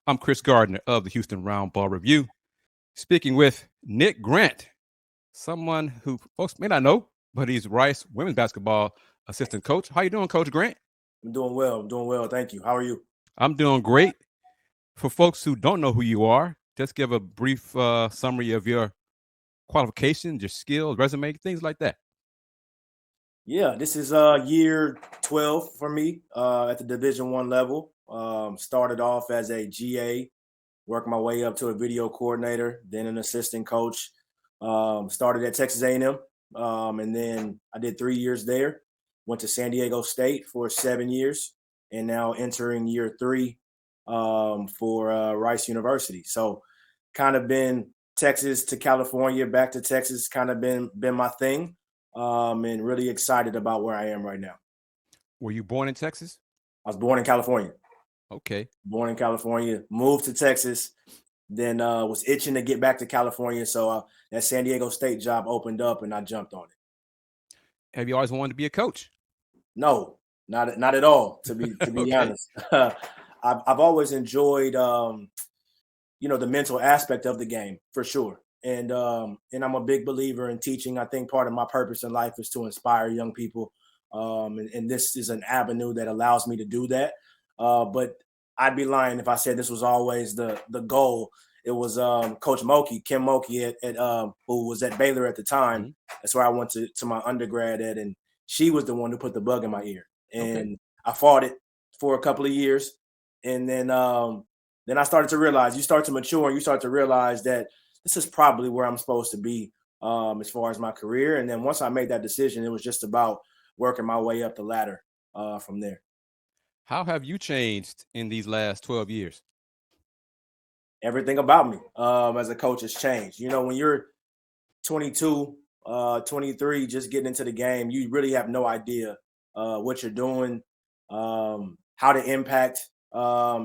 I'm Chris Gardner of the Houston Round Ball Review, speaking with Nick Grant, someone who folks may not know, but he's Rice women's basketball assistant coach. How you doing, Coach Grant? I'm doing well. I'm doing well. Thank you. How are you? I'm doing great. For folks who don't know who you are, just give a brief summary of your qualifications, your skills, resume, things like that. Yeah, this is year 12 for me at the Division I level. Started off as a GA, worked my way up to a video coordinator, then an assistant coach. Started at Texas A&M, and then I did 3 years there. Went to San Diego State for 7 years, and now entering year 3 for Rice University. So, kind of been Texas to California, back to Texas, kind of been my thing. And really excited about where I am right now. Were you born in Texas? I was born in California. Okay. Born in California, moved to Texas, then was itching to get back to California. So that San Diego State job opened up and I jumped on it. Have you always wanted to be a coach? No, not at all, to be Okay. honest. I've always enjoyed the mental aspect of the game for sure. And I'm a big believer in teaching. I think part of my purpose in life is to inspire young people. And this is an avenue that allows me to do that. But I'd be lying if I said this was always the goal. It was Coach Moki, Kim Moki, who was at Baylor at the time. Mhm. That's where I went to my undergrad at. And she was the one who put the bug in my ear. And Okay. I fought it for a couple of years. And then I started to realize, you start to mature and you start to realize that this is probably where I'm supposed to be as far as my career. And then once I made that decision, it was just about working my way up the ladder from there. How have you changed in these last 12 years? Everything about me as a coach has changed. You know, when you're 22, 23, just getting into the game, you really have no idea what you're doing, how to impact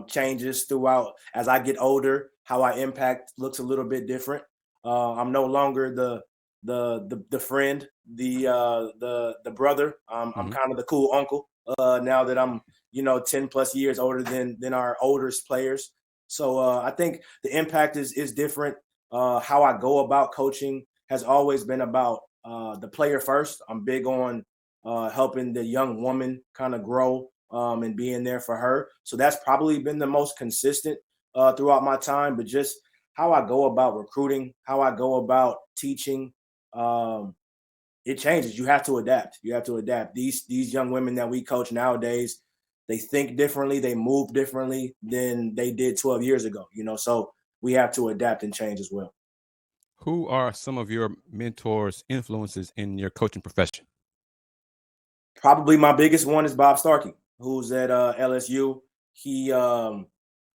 changes throughout. As I get older, how I impact looks a little bit different. I'm no longer the friend, the brother. I'm Mhm. kind of the cool uncle now that I'm 10 plus years older than our oldest players. So I think the impact is different. How I go about coaching has always been about the player first. I'm big on helping the young woman kind of grow and being there for her. So that's probably been the most consistent throughout my time. But just how I go about recruiting, how I go about teaching, it changes. You have to adapt. You have to adapt. These young women that we coach nowadays, they think differently, they move differently than they did 12 years ago. So we have to adapt and change as well. Who are some of your mentors, influences in your coaching profession? Probably my biggest one is Bob Starkey, who's at LSU. He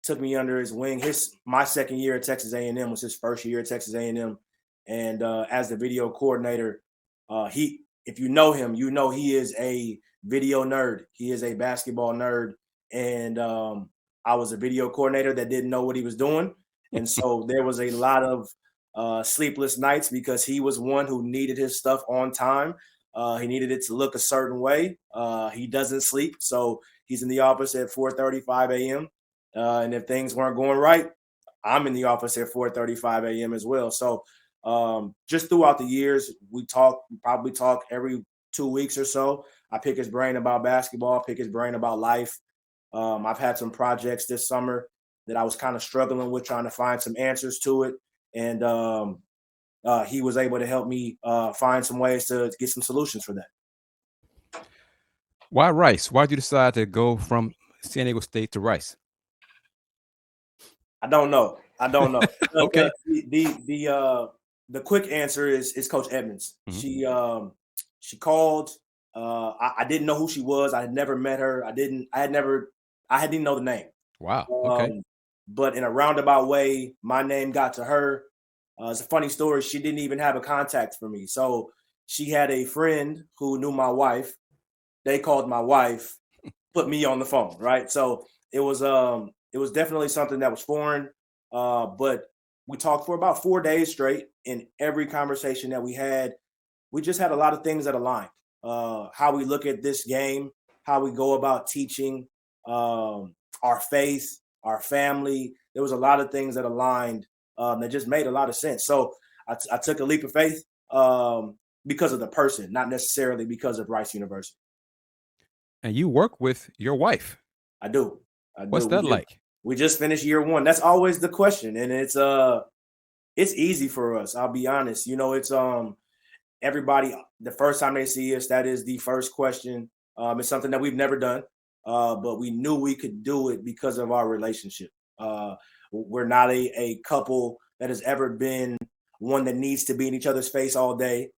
took me under his wing. My second year at Texas A&M was his first year at Texas A&M, and as the video coordinator, if you know him, you know he is a video nerd. He is a basketball nerd, and I was a video coordinator that didn't know what he was doing, and so there was a lot of sleepless nights because he was one who needed his stuff on time. He needed it to look a certain way. He doesn't sleep, so he's in the office at 4:35 a.m. And if things weren't going right, I'm in the office at 4:35 a.m. as well. So just throughout the years, we probably talk every 2 weeks or so. I pick his brain about basketball, pick his brain about life. I've had some projects this summer that I was kind of struggling with, trying to find some answers to it. And he was able to help me find some ways to get some solutions for that. Why Rice? Why did you decide to go from San Diego State to Rice? I don't know. Okay. The quick answer is Coach Edmonds. Mhm. She called. I didn't know who she was. I had never met her. I didn't even know the name. Wow. Okay. Um, but in a roundabout way, my name got to her. It's a funny story. She didn't even have a contact for me. So she had a friend who knew my wife. They called my wife, put me on the phone, right? So it was definitely something that was foreign. But we talked for about 4 days straight. In every conversation that we just had a lot of things that aligned. How we look at this game, how we go about teaching, our faith, our family. There was a lot of things that aligned that just made a lot of sense. So I took a leap of faith because of the person, not necessarily because of Rice University. And you work with your wife. I do. What's that like? We just finished year one. That's always the question, and it's easy for us. I'll be honest. It's everybody, the first time they see us, that is the first question. It's something that we've never done, but we knew we could do it because of our relationship. We're not a couple that has ever been one that needs to be in each other's face all day,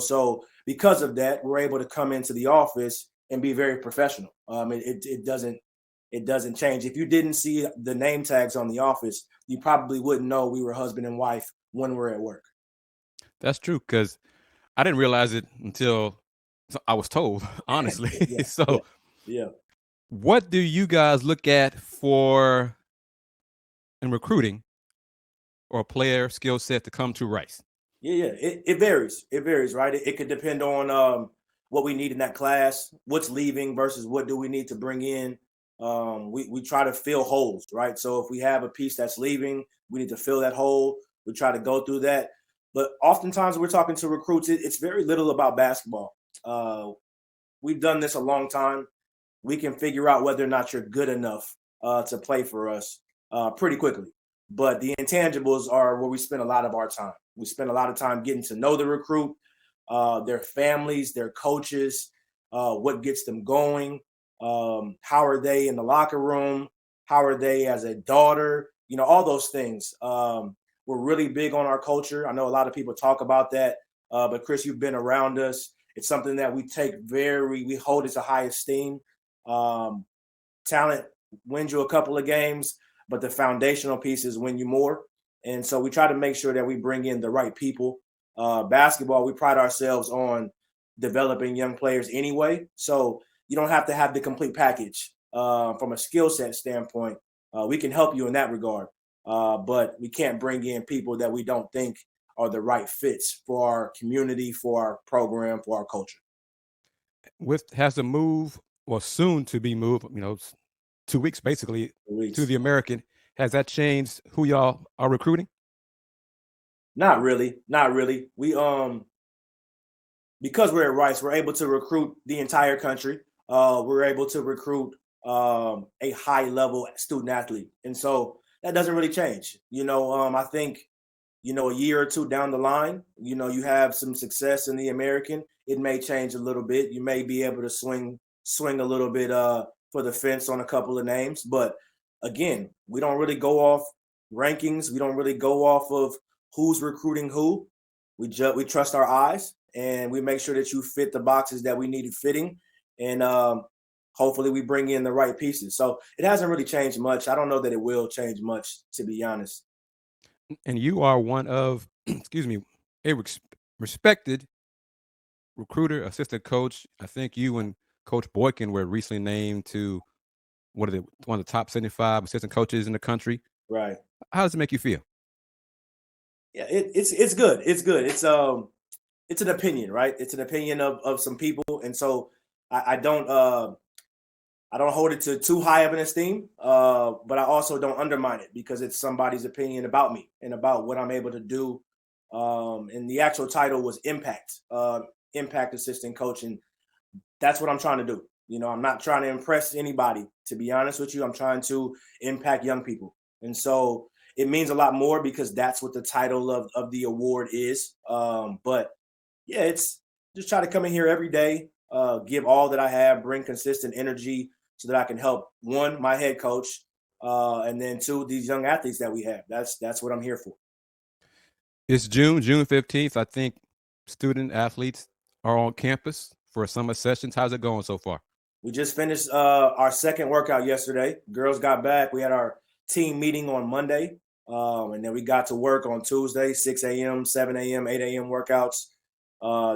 So because of that, we're able to come into the office and be very professional. It doesn't change. If you didn't see the name tags on the office, you probably wouldn't know we were husband and wife when we're at work. That's true, because I didn't realize it until I was told, honestly. Yeah. What do you guys look at for in recruiting or a player skill set to come to Rice? Yeah. It varies. It varies, right? It could depend on what we need in that class, what's leaving versus what do we need to bring in. We try to fill holes, right? So if we have a piece that's leaving, we need to fill that hole. We try to go through that. But oftentimes we're talking to recruits, it's very little about basketball. We've done this a long time. We can figure out whether or not you're good enough to play for us pretty quickly. But the intangibles are where we spend a lot of our time. We spend a lot of time getting to know the recruit, their families, their coaches, what gets them going. How are they in the locker room? How are they as a daughter? All those things. We're really big on our culture. I know a lot of people talk about that, but Chris, you've been around us. It's something that we hold it to high esteem. Talent wins you a couple of games, but the foundational pieces win you more. And so we try to make sure that we bring in the right people. Basketball, we pride ourselves on developing young players anyway. So you don't have to have the complete package from a skill set standpoint. We can help you in that regard, but we can't bring in people that we don't think are the right fits for our community, for our program, for our culture. Has the move, or soon to be moved, 2 weeks basically, to the American, has that changed who y'all are recruiting? Not really. We because we're at Rice, we're able to recruit the entire country. We're able to recruit a high level student athlete, and so that doesn't really change. I think a year or two down the line, you have some success in the American, it may change a little bit. You may be able to swing a little bit for the fence on a couple of names, but again, we don't really go off rankings. We don't really go off of who's recruiting who. We trust our eyes, and we make sure that you fit the boxes that we needed fitting, and hopefully we bring in the right pieces. So it hasn't really changed much. I don't know that it will change much, to be honest. And you are one of, excuse me, a respected recruiter, assistant coach. I think you and Coach Boykin were recently named to one of the top 75 assistant coaches in the country. Right. How does it make you feel? Yeah, it's good. It's good. It's an opinion, right? It's an opinion of some people, and so I don't hold it to too high of an esteem, but I also don't undermine it because it's somebody's opinion about me and about what I'm able to do. And the actual title was impact assistant coach, and that's what I'm trying to do. I'm not trying to impress anybody, to be honest with you. I'm trying to impact young people, and so it means a lot more because that's what the title of the award is. But yeah, it's just try to come in here every day, give all that I have, bring consistent energy so that I can help, one, my head coach, and then two, these young athletes that we have. That's what I'm here for. It's June 15th. I think student athletes are on campus for summer sessions. How's it going so far? We just finished our second workout yesterday. Girls got back. We had our team meeting on Monday. And then we got to work on Tuesday, 6 a.m., 7 a.m., 8 a.m. workouts,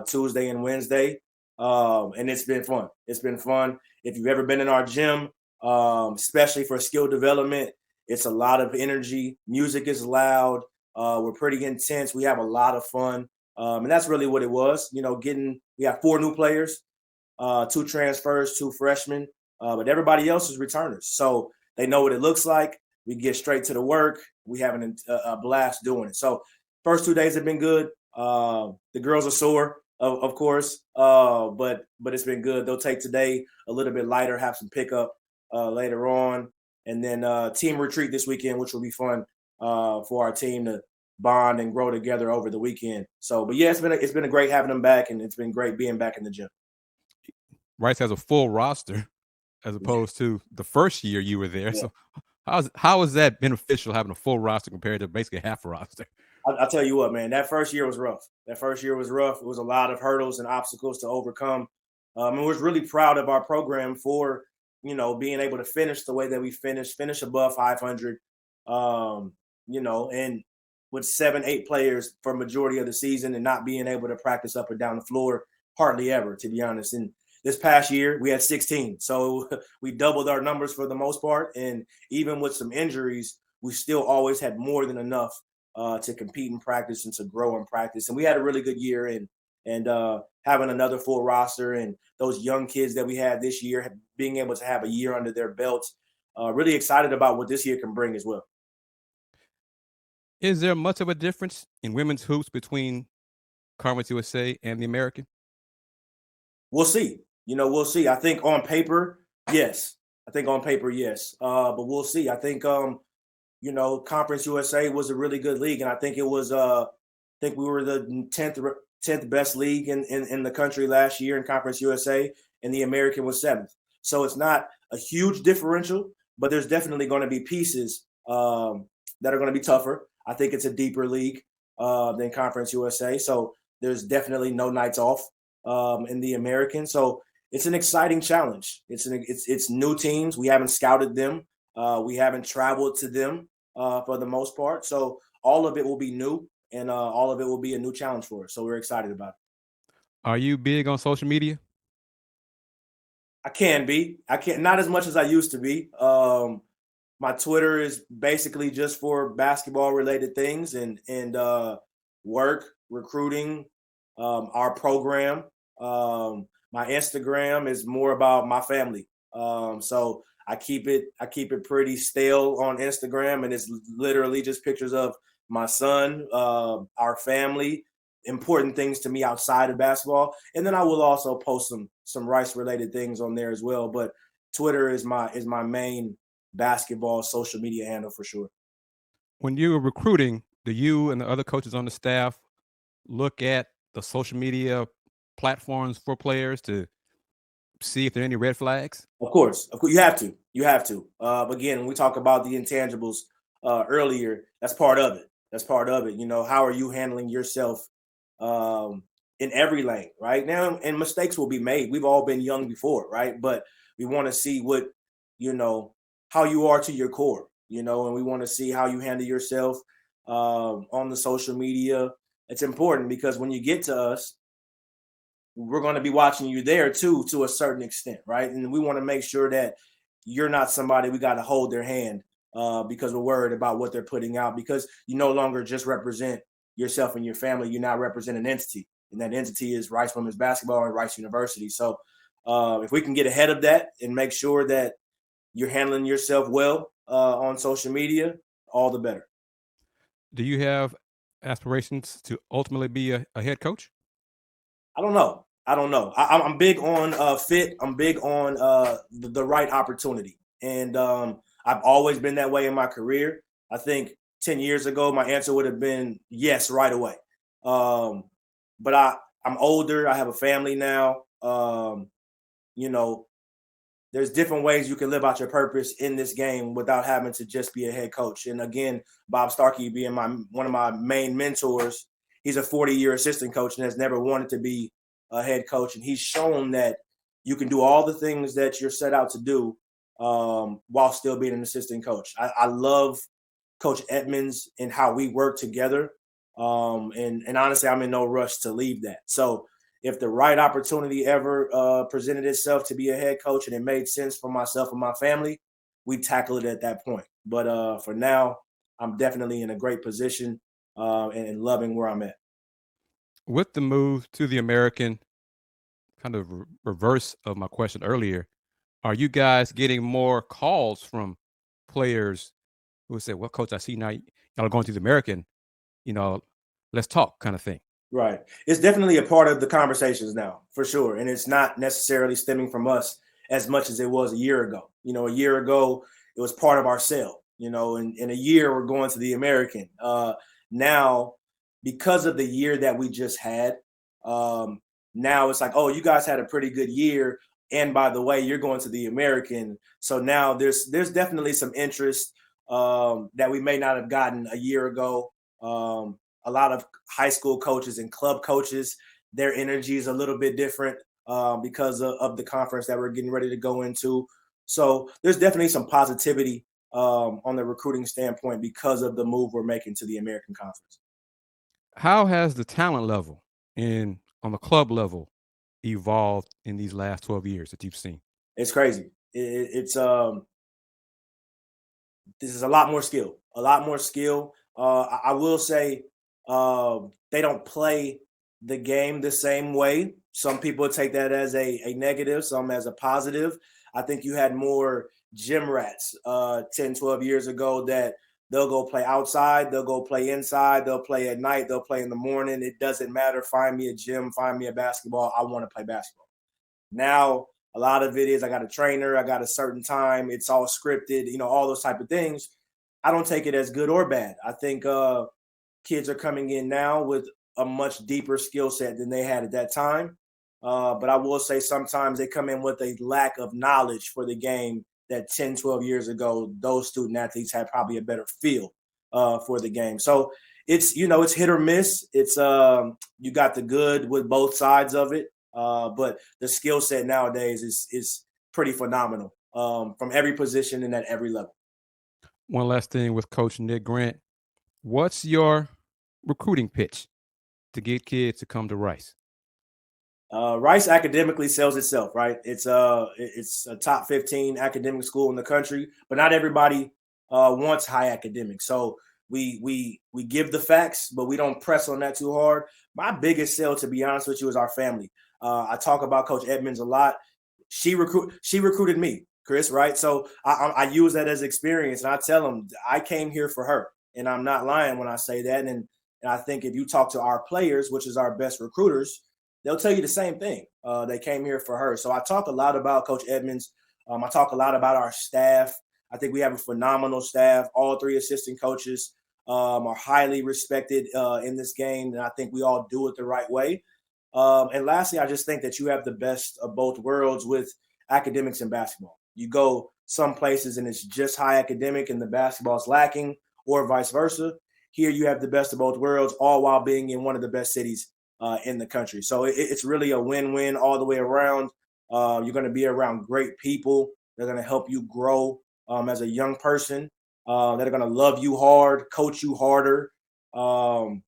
Tuesday and Wednesday. And it's been fun. It's been fun. If you've ever been in our gym, especially for skill development, it's a lot of energy. Music is loud. We're pretty intense. We have a lot of fun. And that's really what it was. We have 4 new players, 2 transfers, 2 freshmen, but everybody else is returners. So they know what it looks like. We get straight to the work. We having a blast doing it. So first 2 days have been good. The girls are sore, of course, but it's been good. They'll take today a little bit lighter, have some pickup later on, and then team retreat this weekend, which will be fun for our team to bond and grow together over the weekend. So, but yeah, it's been a great having them back, and it's been great being back in the gym. Rice has a full roster as Yeah, opposed to the first year you were there. yeah. So how is that beneficial having a full roster compared to basically half a roster? I'll tell you what, man. That first year was rough. That first year was rough. It was a lot of hurdles and obstacles to overcome. And was really proud of our program for being able to finish the way that we finished, finish above 500. And with 7, 8 players for majority of the season and not being able to practice up and down the floor hardly ever, to be honest. And this past year we had 16, so we doubled our numbers for the most part. And even with some injuries, we still always had more than enough to compete in practice and to grow in practice. And we had a really good year, and having another full roster and those young kids that we had this year, being able to have a year under their belts, really excited about what this year can bring as well. Is there much of a difference in women's hoops between Conference USA and the American? We'll see. We'll see. I think on paper, yes. I think on paper, yes. But we'll see. I think Conference USA was a really good league, and I think it was I think we were the 10th best league in the country last year in Conference USA, and the American was 7th. So it's not a huge differential, but there's definitely going to be pieces that are going to be tougher. I think it's a deeper league than Conference USA, so there's definitely no nights off in the American. So it's an exciting challenge. It's new teams. We haven't scouted them. We haven't traveled to them for the most part. So all of it will be new, and all of it will be a new challenge for us. So we're excited about it. Are you big on social media? I can be. I can't, not as much as I used to be. My Twitter is basically just for basketball related things and work, recruiting, our program. My Instagram is more about my family. So I keep it pretty stale on Instagram, and it's literally just pictures of my son, our family, important things to me outside of basketball, and then I will also post some Rice related things on there as well. But Twitter is my main basketball social media handle for sure. When you were recruiting, do you and the other coaches on the staff look at the social media platforms for players to see if there are any red flags? Of course, you have to. Again, when we talk about the intangibles earlier, that's part of it. That's part of it. How are you handling yourself in every lane, right now? And mistakes will be made. We've all been young before, right? But we want to see what how you are to your core, and we want to see how you handle yourself on the social media. It's important because when you get to us, we're going to be watching you there too, to a certain extent, right? And we want to make sure that you're not somebody we got to hold their hand because we're worried about what they're putting out, because you no longer just represent yourself and your family. You now represent an entity, and that entity is Rice Women's Basketball and Rice University. So if we can get ahead of that and make sure that you're handling yourself well on social media, all the better. Do you have aspirations to ultimately be a head coach? I don't know. I'm big on fit. I'm big on the right opportunity, and I've always been that way in my career. I think 10 years ago, my answer would have been yes right away. But I'm older. I have a family now. You know, there's different ways you can live out your purpose in this game without having to just be a head coach. And again, Bob Starkey being one of my main mentors, he's a 40-year assistant coach and has never wanted to be a head coach. And he's shown that you can do all the things that you're set out to do while still being an assistant coach. I love Coach Edmonds and how we work together. And honestly, I'm in no rush to leave that. So if the right opportunity ever presented itself to be a head coach and it made sense for myself and my family, we tackle it at that point. But for now, I'm definitely in a great position and loving where I'm at. With the move to the American, kind of reverse of my question earlier, are you guys getting more calls from players who would say, "Well, coach, I see now y'all are going through the American, let's talk," kind of thing. Right. It's definitely a part of the conversations now, for sure. And it's not necessarily stemming from us as much as it was a year ago. A year ago, it was part of our sale. In a year, we're going to the American. Now, because of the year that we just had, now it's like, oh, you guys had a pretty good year. And by the way, you're going to the American. So now there's definitely some interest that we may not have gotten a year ago. A lot of high school coaches and club coaches, their energy is a little bit different because of the conference that we're getting ready to go into. So there's definitely some positivity on the recruiting standpoint because of the move we're making to the American Conference. How has the talent level on the club level evolved in these last 12 years that you've seen? It's crazy. It's this is a lot more skill. A lot more skill. I will say they don't play the game the same way. Some people take that as a negative, some as a positive. I think you had more gym rats 10, 12 years ago that they'll go play outside, they'll go play inside, they'll play at night, they'll play in the morning. It doesn't matter. Find me a gym, find me a basketball. I want to play basketball. Now, a lot of it is I got a trainer, I got a certain time, it's all scripted, all those type of things. I don't take it as good or bad. I think kids are coming in now with a much deeper skill set than they had at that time. But I will say sometimes they come in with a lack of knowledge for the game that 10, 12 years ago, those student athletes had probably a better feel for the game. So it's hit or miss. It's you got the good with both sides of it. But the skill set nowadays is pretty phenomenal from every position and at every level. One last thing with Coach Nick Grant. What's your recruiting pitch to get kids to come to Rice? Rice academically sells itself, right? It's a top 15 academic school in the country, but not everybody wants high academics. So we give the facts, but we don't press on that too hard. My biggest sell, to be honest with you, is our family. I talk about Coach Edmonds a lot. She recruited me, Chris, right? So I use that as experience, and I tell them I came here for her, and I'm not lying when I say that. And I think if you talk to our players, which is our best recruiters, they'll tell you the same thing. They came here for her. So I talk a lot about Coach Edmonds. I talk a lot about our staff. I think we have a phenomenal staff. All three assistant coaches are highly respected in this game, and I think we all do it the right way. And lastly, I just think that you have the best of both worlds with academics and basketball. You go some places and it's just high academic and the basketball's lacking, or vice versa. Here you have the best of both worlds, all while being in one of the best cities in the country. So it's really a win-win all the way around. You're going to be around great people. They're going to help you grow as a young person. That are going to love you hard, coach you harder. And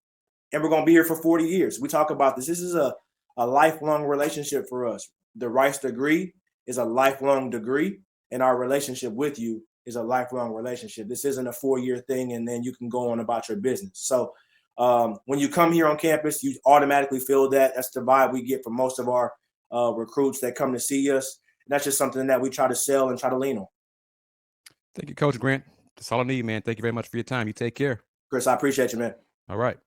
we're going to be here for 40 years. We talk about this. This is a lifelong relationship for us. The Rice degree is a lifelong degree, and our relationship with you is a lifelong relationship. This isn't a 4-year thing, and then you can go on about your business. So when you come here on campus, you automatically feel that. That's the vibe we get from most of our recruits that come to see us. And that's just something that we try to sell and try to lean on. Thank you, Coach Grant. That's all I need, man. Thank you very much for your time. You take care. Chris, I appreciate you, man. All right.